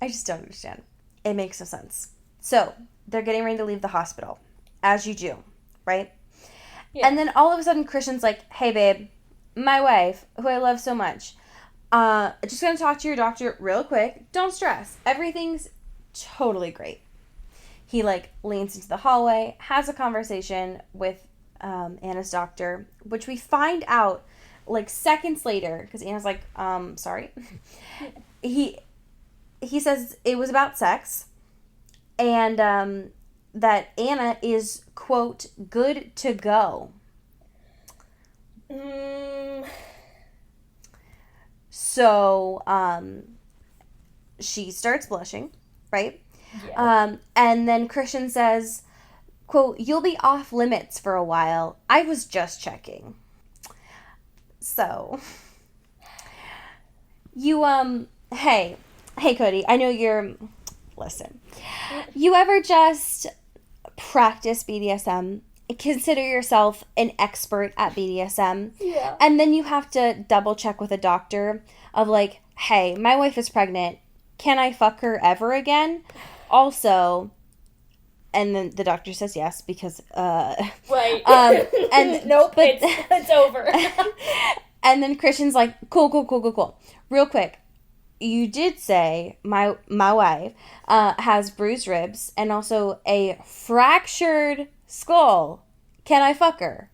I just don't understand. It makes no sense. So, they're getting ready to leave the hospital. As you do, right? Yeah. And then all of a sudden, Christian's like, hey, babe, my wife, who I love so much, just going to talk to your doctor real quick. Don't stress. Everything's totally great. He, like, leans into the hallway, has a conversation with Anna's doctor, which we find out, like, seconds later, because Anna's like, sorry. He says it was about sex, and that Anna is, quote, good to go. So, she starts blushing, right? Yeah. And then Christian says, quote, "You'll be off limits for a while. I was just checking." So, you, hey, Cody, I know listen, you ever just practice BDSM, consider yourself an expert at BDSM, Yeah. and then you have to double check with a doctor of like, hey, my wife is pregnant. Can I fuck her ever again? Also, and then the doctor says yes because, Right. and nope, but it's over. and then Christian's like, cool. Real quick, you did say my wife has bruised ribs and also a fractured skull. Can I fuck her?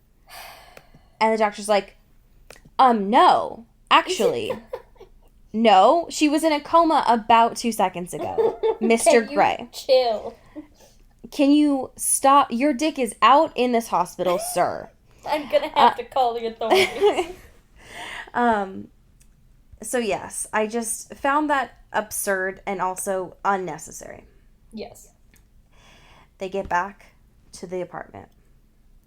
And the doctor's like, no, actually. No, she was in a coma about 2 seconds ago, Mr. Can you Gray. chill. Can you stop? Your dick is out in this hospital, sir. I'm gonna have to call the authorities. So yes, I just found that absurd and also unnecessary. Yes. They get back to the apartment.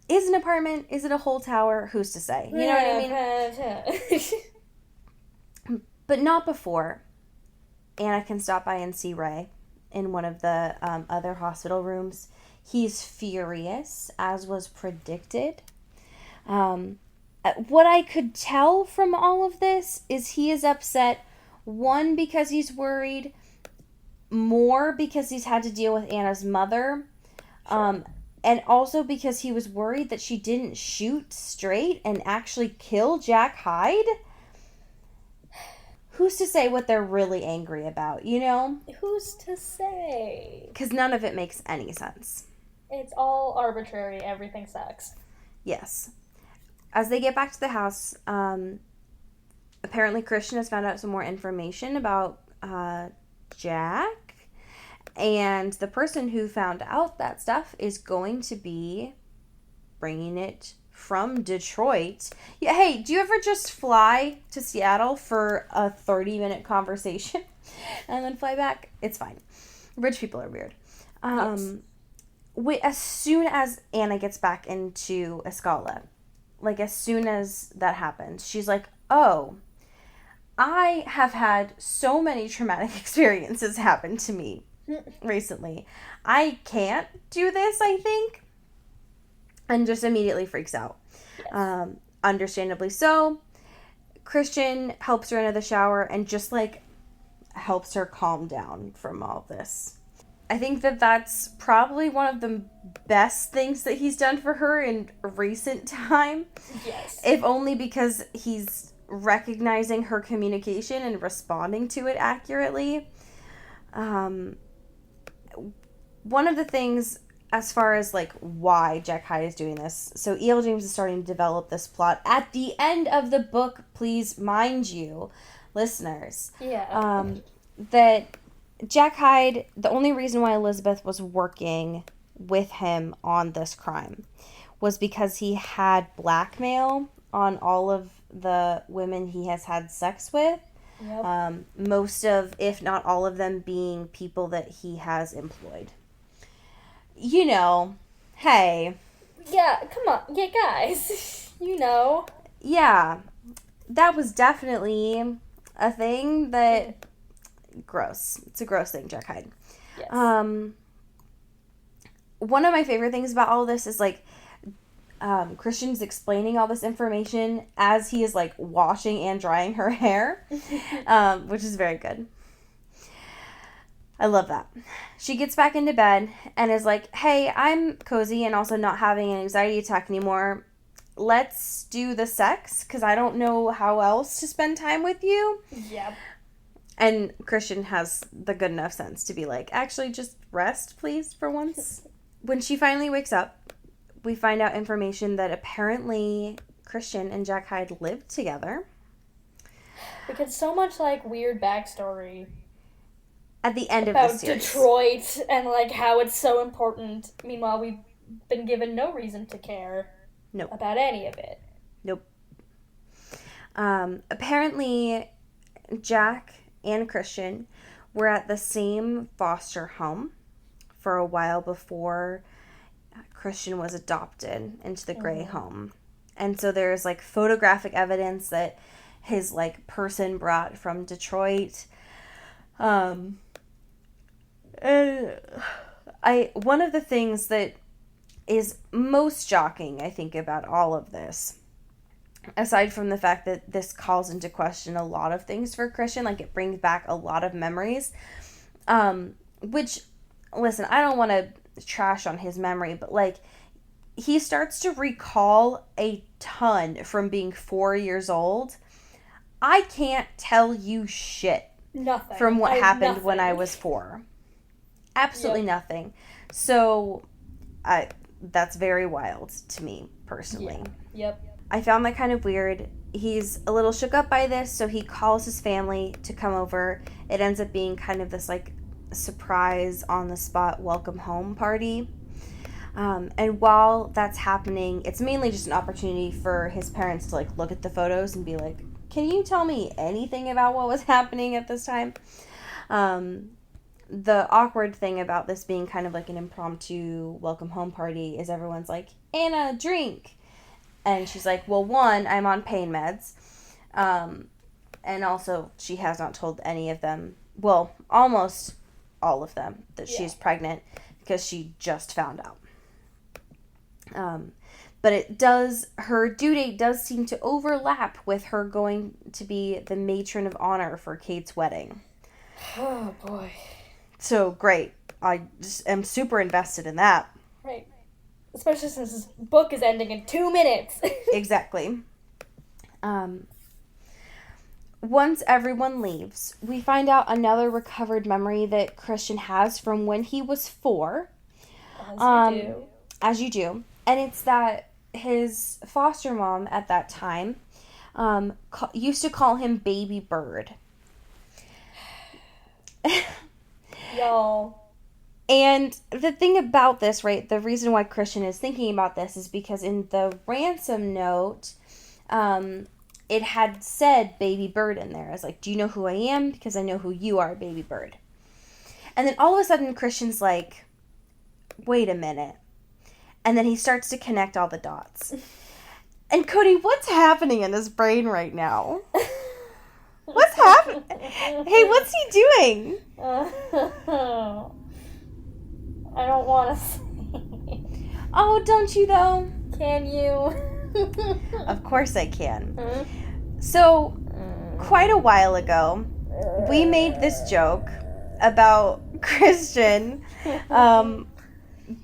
Is an apartment? Is it a whole tower? Who's to say? You know what I mean? But not before Anna can stop by and see Ray in one of the other hospital rooms. He's furious, as was predicted. What I could tell from all of this is he is upset, one, because he's worried, more because he's had to deal with Anna's mother, and also because he was worried that she didn't shoot straight and actually kill Jack Hyde. Who's to say what they're really angry about, you know? Who's to say? Because none of it makes any sense. It's all arbitrary. Everything sucks. Yes. As they get back to the house, apparently Christian has found out some more information about Jack. And the person who found out that stuff is going to be bringing it from Detroit. Yeah, hey, do you ever just fly to Seattle for a 30-minute conversation and then fly back? It's fine. Rich people are weird. Yes. As soon as Anna gets back into Escala, like as soon as that happens, she's like, oh, I have had so many traumatic experiences happen to me recently. I can't do this, I think. And just immediately freaks out. Yes. Understandably so. Christian helps her into the shower and just like helps her calm down from all this. I think that that's probably one of the best things that he's done for her in recent time. Yes. If only because he's recognizing her communication and responding to it accurately. One of the things as far as like why Jack Hyde is doing this, so E.L. James is starting to develop this plot at the end of the book, please mind you, listeners. Yeah. That Jack Hyde, the only reason why Elizabeth was working with him on this crime was because he had blackmail on all of the women he has had sex with. Yep. Most of, if not all of them, being people that he has employed. You know, hey. Yeah, come on. Yeah, guys. You know. Yeah, that was definitely a thing that... Gross. It's a gross thing, Jack Hyde. Yes. One of my favorite things about all this is, like, Christian's explaining all this information as he is, like, washing and drying her hair, which is very good. I love that. She gets back into bed and is like, hey, I'm cozy and also not having an anxiety attack anymore. Let's do the sex, because I don't know how else to spend time with you. Yep. And Christian has the good enough sense to be like, actually, just rest, please, for once. When she finally wakes up, we find out information that apparently Christian and Jack Hyde lived together. Because so much, like, weird backstory At the end about of the series. Detroit and, like, how it's so important. Meanwhile, we've been given no reason to care Nope. about any of it. Nope. Apparently, Jack and Christian were at the same foster home for a while before Christian was adopted into the Gray home. And so there's like photographic evidence that his like person brought from Detroit. And one of the things that is most shocking, I think, about all of this, aside from the fact that this calls into question a lot of things for Christian, like it brings back a lot of memories, which, listen, I don't want to trash on his memory, but like he starts to recall a ton from being 4 years old. I can't tell you shit Nothing. from what happened when I was 4. Absolutely nothing. So that's very wild to me personally. Yep. I found that kind of weird. He's a little shook up by this, so he calls his family to come over. It ends up being kind of this like surprise on the spot welcome home party. And while that's happening, it's mainly just an opportunity for his parents to like look at the photos and be like, can you tell me anything about what was happening at this time? The awkward thing about this being kind of like an impromptu welcome home party is everyone's like, Anna, drink. And she's like, well, one, I'm on pain meds. And also she has not told any of them, well, almost all of them, that she's pregnant because she just found out. But her due date does seem to overlap with her going to be the matron of honor for Kate's wedding. Oh, boy. So, great. I just am super invested in that. Right. Especially since this book is ending in 2 minutes. Exactly. Once everyone leaves, we find out another recovered memory that Christian has from when he was 4. As you do. And it's that his foster mom at that time used to call him Baby Bird. Y'all. And the thing about this, right, the reason why Christian is thinking about this is because in the ransom note, it had said Baby Bird in there. I was like, do you know who I am? Because I know who you are, Baby Bird. And then all of a sudden, Christian's like, wait a minute. And then he starts to connect all the dots. And Cody, what's happening in his brain right now? What's happening? Hey, what's he doing? I don't want to say. Oh, don't you though? Can you? Of course I can. So, quite a while ago, we made this joke about Christian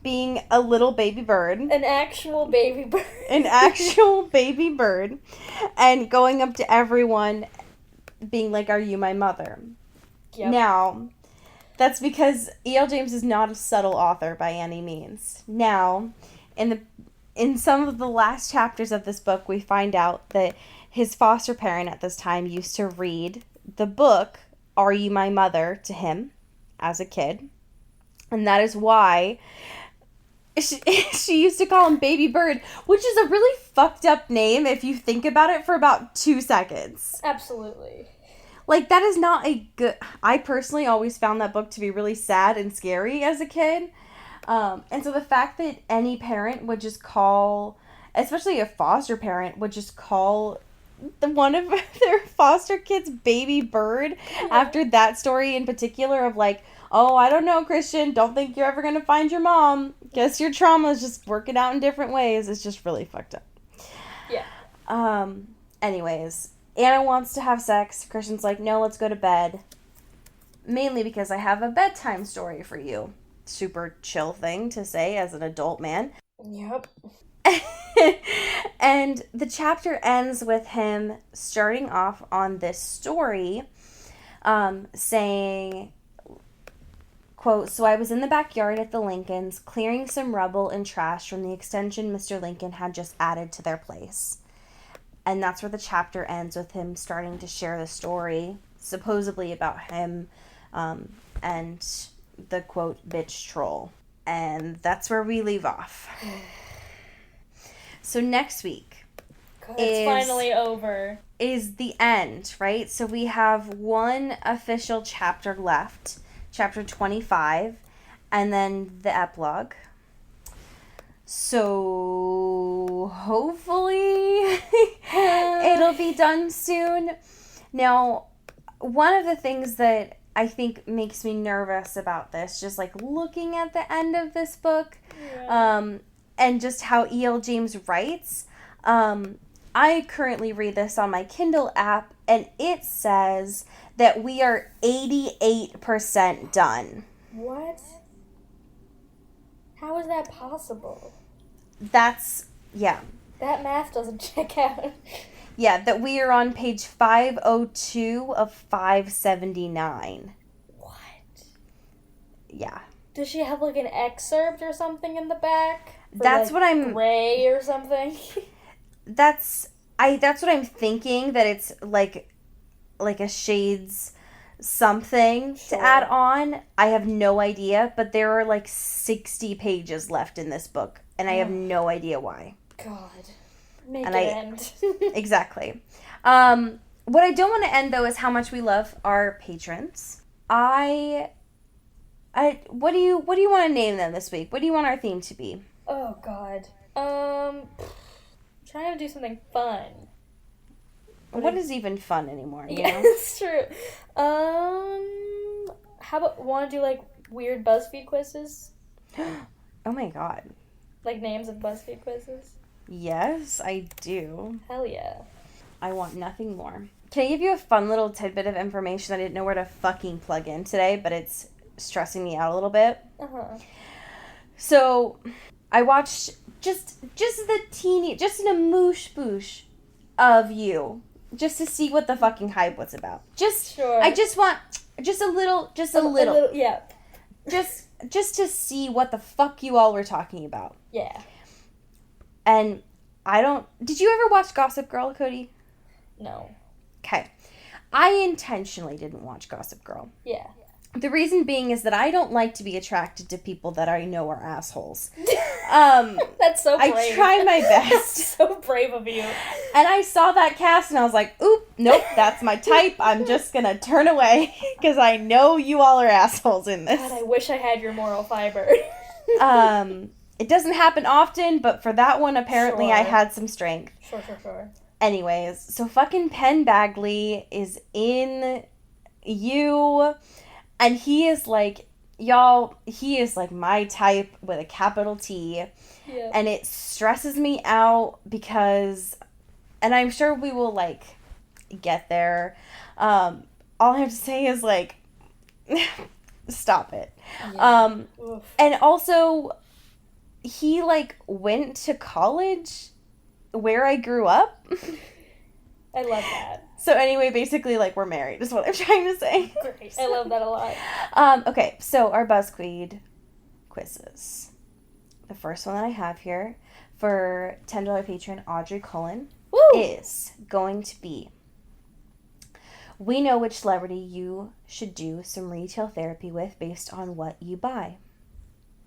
being a little baby bird. An actual baby bird. An actual baby bird. And going up to everyone being like, are you my mother? Yep. Now, that's because E.L. James is not a subtle author by any means. Now, in some of the last chapters of this book, we find out that his foster parent at this time used to read the book, Are You My Mother, to him as a kid. And that is why she used to call him Baby Bird, which is a really fucked up name if you think about it for about 2 seconds. Absolutely. Like, that is not a good... I personally always found that book to be really sad and scary as a kid. And so the fact that any parent would just call, especially a foster parent, would just call one of their foster kids Baby Bird after that story in particular of like, oh, I don't know, Christian, don't think you're ever going to find your mom. Guess your trauma is just working out in different ways. It's just really fucked up. Yeah. Anyways, Anna wants to have sex. Christian's like, no, let's go to bed. Mainly because I have a bedtime story for you. Super chill thing to say as an adult man. Yep. And the chapter ends with him starting off on this story, saying, quote, so I was in the backyard at the Lincolns clearing some rubble and trash from the extension Mr. Lincoln had just added to their place. And that's where the chapter ends, with him starting to share the story, supposedly about him and the, quote, bitch troll. And that's where we leave off. So next week It's finally over. Is the end, right? So we have one official chapter left, chapter 25, and then the epilogue. So hopefully it'll be done soon. Now, one of the things that I think makes me nervous about this, just like looking at the end of this book, and just how E.L. James writes, I currently read this on my Kindle app, and it says that we are 88% done. What? How is that possible? That's, yeah. That math doesn't check out. Yeah, that we are on page 502 of 579. What? Yeah. Does she have like an excerpt or something in the back? That's what I'm... Gray or something? That's what I'm thinking, that it's like a shades something to add on. I have no idea, but there are like 60 pages left in this book, and I have no idea why. God. Make And it end. Exactly. What I don't want to end, though, is how much we love our patrons. What do you want to name them this week? What do you want our theme to be? Oh, God. Trying to do something fun. What is even fun anymore? You Yeah, know? it's true. How about, want to do, like, weird BuzzFeed quizzes? Oh my god. Like, names of BuzzFeed quizzes? Yes, I do. Hell yeah. I want nothing more. Can I give you a fun little tidbit of information I didn't know where to fucking plug in today, but it's stressing me out a little bit? Uh-huh. So, I watched just a moosh boosh of You, just to see what the fucking hype was about. Sure. I just want a little, Yeah. just to see what the fuck you all were talking about. Yeah. And did you ever watch Gossip Girl, Cody? No. Okay. I intentionally didn't watch Gossip Girl. Yeah. The reason being is that I don't like to be attracted to people that I know are assholes. That's so brave. I try my best. That's so brave of you. And I saw that cast and I was like, oop, nope, that's my type. I'm just gonna turn away because I know you all are assholes in this. God, I wish I had your moral fiber. It doesn't happen often, but for that one, apparently I Sure. had some strength. Sure. Anyways, so fucking Penn Badgley is in You, and he is like, y'all, he is like my type with a capital T, Yeah. and it stresses me out because, and I'm sure we will like get there. All I have to say is like, stop it. Yeah. Oof. And also, he like went to college where I grew up. I love that. So anyway, basically, like, we're married is what I'm trying to say. Great. I love that a lot. Okay, so our BuzzFeed quizzes. The first one that I have here for $10 patron Audrey Cullen Woo! is going to be, we know which celebrity you should do some retail therapy with based on what you buy.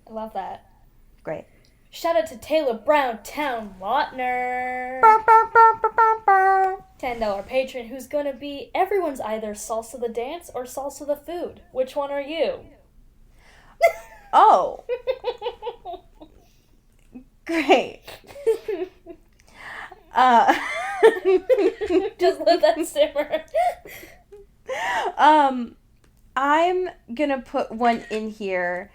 I love that. Great. Shout out to Taylor Brown Town Lautner. $10 patron who's gonna be everyone's either salsa the dance or salsa the food. Which one are you? Oh, great. Just let that simmer. I'm gonna put one in here,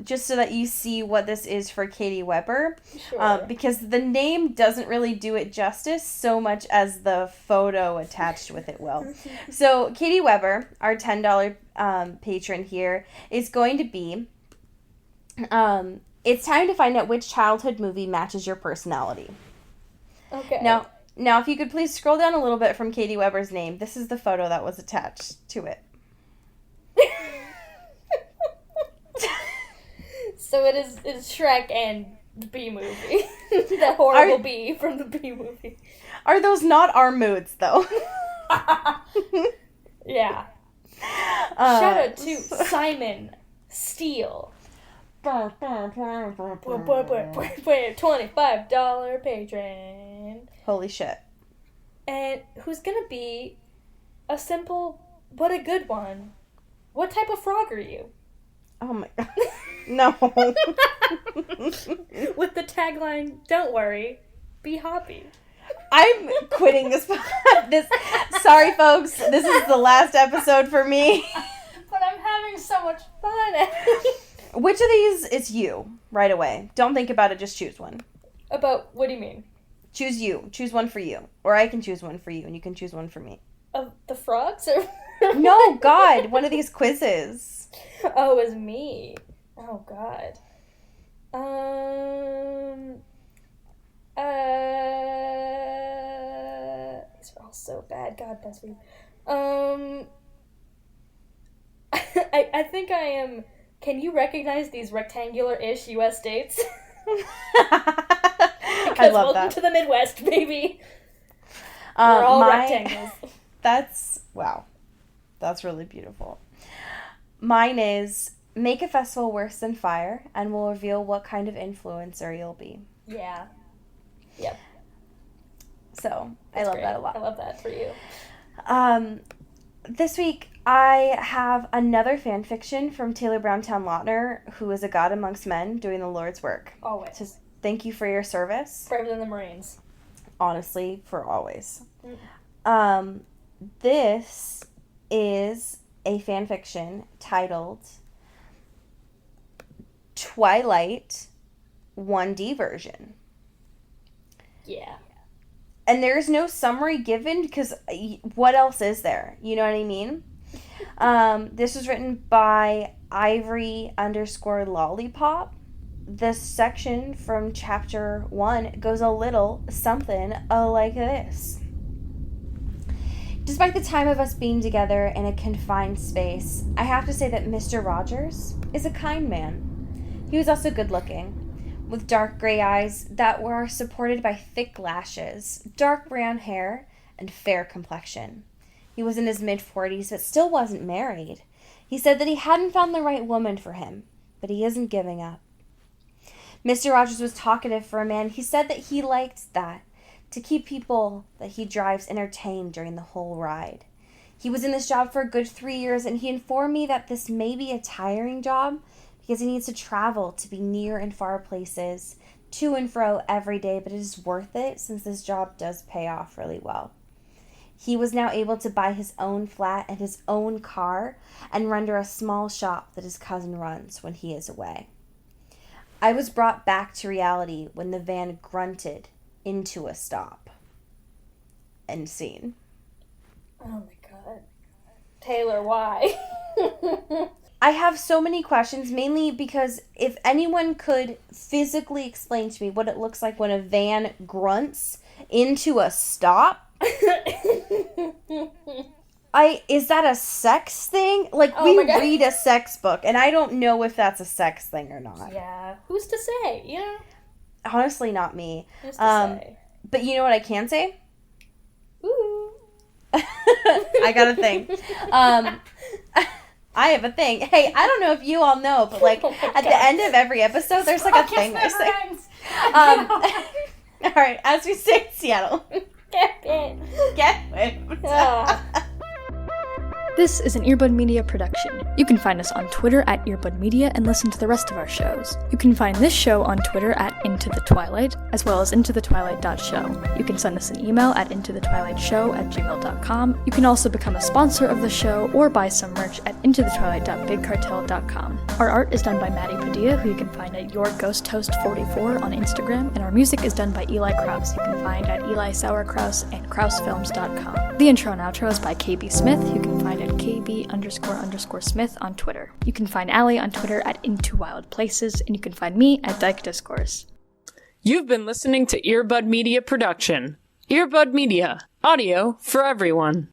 just so that you see what this is for Katie Weber, Sure. because the name doesn't really do it justice so much as the photo attached with it will. So Katie Weber, our $10 patron here, is going to be, it's time to find out which childhood movie matches your personality. Okay. Now, if you could please scroll down a little bit from Katie Weber's name, this is the photo that was attached to it. So it's Shrek and the Bee Movie. That horrible bee from the Bee Movie. Are those not our moods, though? Yeah. Shout out to Simon Steele. $25 patron. Holy shit. And who's gonna be a simple but a good one? What type of frog are you? Oh my god. No. With the tagline, "Don't worry, be happy." I'm quitting this. Sorry, folks. This is the last episode for me. But I'm having so much fun. Which of these is you? Right away. Don't think about it. Just choose one. About, what do you mean? Choose you. Choose one for you. Or I can choose one for you, and you can choose one for me. Of the frogs? Or No, God. One of these quizzes. Oh, it was me. Oh, God. These are all so bad. God, BuzzFeed. I think I am. Can you recognize these rectangular-ish U.S. states? I love welcome that. to the Midwest, baby. We're all rectangles. Wow. That's really beautiful. Mine is make a festival worse than fire and will reveal what kind of influencer you'll be. Yeah. Yep. So, That's I love great. that a lot. I love that for you. This week, I have another fan fiction from Taylor Browntown Lautner, who is a god amongst men doing the Lord's work. Always. Just thank you for your service. Braver than the Marines. Honestly, for always. Mm. This is a fan fiction titled Twilight 1D version. Yeah. And there's no summary given because what else is there? You know what I mean? This was written by Ivory_Lollipop. This section from chapter 1 goes a little something like this. Despite the time of us being together in a confined space, I have to say that Mr. Rogers is a kind man. He was also good looking, with dark gray eyes that were supported by thick lashes, dark brown hair, and fair complexion. He was in his mid-40s, but still wasn't married. He said that he hadn't found the right woman for him, but he isn't giving up. Mr. Rogers was talkative for a man. He said that he liked that, to keep people that he drives entertained during the whole ride. He was in this job for a good 3 years, and he informed me that this may be a tiring job because he needs to travel to be near and far places, to and fro every day, but it is worth it since this job does pay off really well. He was now able to buy his own flat and his own car and render a small shop that his cousin runs when he is away. I was brought back to reality when the van grunted into a stop. End scene. Oh my god. Taylor, why? I have so many questions, mainly because if anyone could physically explain to me what it looks like when a van grunts into a stop, is that a sex thing? Like, Oh we my God. read a sex book, and I don't know if that's a sex thing or not. Yeah. Who's to say? You know? Honestly, not me. Who's to say? But you know what I can say? Ooh. I got a thing. I have a thing. Hey, I don't know if you all know, but like Oh my at the God. end of every episode, there's like a thing I say. All right, as we say in Seattle, Get it. get whipped. Ah. This is an Earbud Media production. You can find us on Twitter at Earbud Media and listen to the rest of our shows. You can find this show on Twitter at Into the Twilight, as well as intothetwilight.show. You can send us an email at intothetwilightshow@gmail.com. You can also become a sponsor of the show or buy some merch at intothetwilight.bigcartel.com. Our art is done by Maddie Padilla, who you can find at YourGhostHost44 on Instagram, and our music is done by Eli Krause, you can find at Eli Sauerkraus and KrauseFilms.com. The intro and outro is by KB Smith, who you can find at KB__Smith on Twitter. You can find Allie on Twitter at Into Wild Places, and you can find me at Dyke Discourse. You've been listening to Earbud Media Production. Earbud Media, audio for everyone.